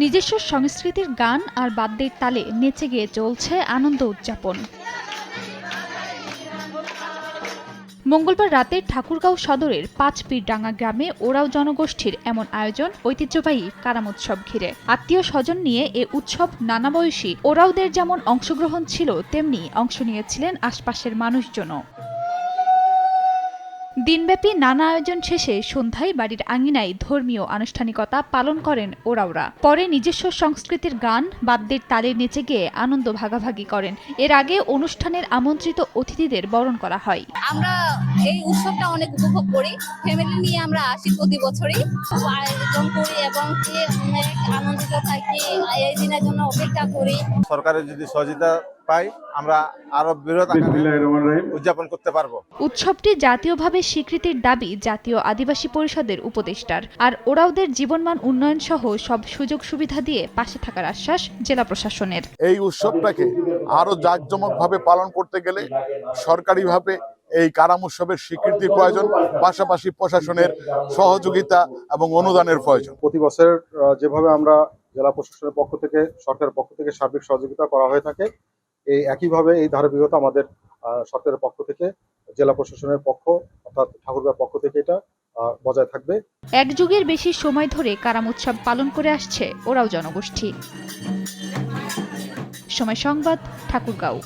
নিজস্ব সংস্কৃতির গান আর বাদ্যের তালে নেচে গিয়ে চলছে আনন্দ উদযাপন। মঙ্গলবার রাতে ঠাকুরগাঁও সদরের পাঁচপীরডাঙ্গা গ্রামে ওরাও জনগোষ্ঠীর এমন আয়োজন ঐতিহ্যবাহী কারাম উৎসব ঘিরে। আত্মীয় স্বজন নিয়ে এ উৎসব নানা বয়সী ওরাওদের যেমন অংশগ্রহণ ছিল, তেমনি অংশ নিয়েছিলেন আশপাশের মানুষজনও। দিনব্যাপী নানা আয়োজন শেষে সন্ধ্যায় বাড়ির আঙিনায় ধর্মীয় আনুষ্ঠানিকতা পালন করেন ওরাওরা। পরে নিজস্ব সংস্কৃতির গান বাদ্যের তালে নেচে গিয়ে আনন্দ ভাগাভাগি করেন। এর আগে অনুষ্ঠানের আমন্ত্রিত অতিথিদের বরণ করা হয়। আমরা এই উৎসবটা অনেক উপভোগ করি, ফ্যামিলি নিয়ে আমরা আসি প্রতি বছরই, আয়োজন করি এবং অনেক আনন্দিত থাকি, এই দিনের জন্য অপেক্ষা করি। সরকারের যদি সহযোগিতা পাই আমরা আরো বৃহৎ আকারে উদযাপন করতে পারবো। উৎসবটি জাতীয়ভাবে স্বীকৃতির দাবি জাতীয় আদিবাসী পরিষদের উপদেষ্টার। আর ওরাওদের জীবনমান উন্নয়ন সহ সব সুযোগ সুবিধা দিয়ে পাশে থাকার আশ্বাস জেলা প্রশাসনের। এই উৎসবটাকে আরো জাঁকজমকভাবে পালন করতে গেলে সরকারিভাবে এই কারাম উৎসবের স্বীকৃতির প্রয়োজন, পাশাপাশি প্রশাসনের সহযোগিতা এবং অনুদানের প্রয়োজন। প্রতি বছর যেভাবে আমরা জেলা প্রশাসনের পক্ষ থেকে, সরকারের পক্ষ থেকে সার্বিক সহযোগিতা করা হয়ে থাকে, এই একইভাবে এই ধারাবাহিকতা আমাদের সরকারের পক্ষ থেকে, জেলা প্রশাসনের পক্ষ অর্থাৎ ঠাকুরগাঁওর পক্ষ থেকে এটা বজায় থাকবে। এক যুগের বেশি সময় ধরে কারাম উৎসব পালন করে আসছে ওরাও জনগোষ্ঠী। সময় সংবাদ, ঠাকুরগাঁও।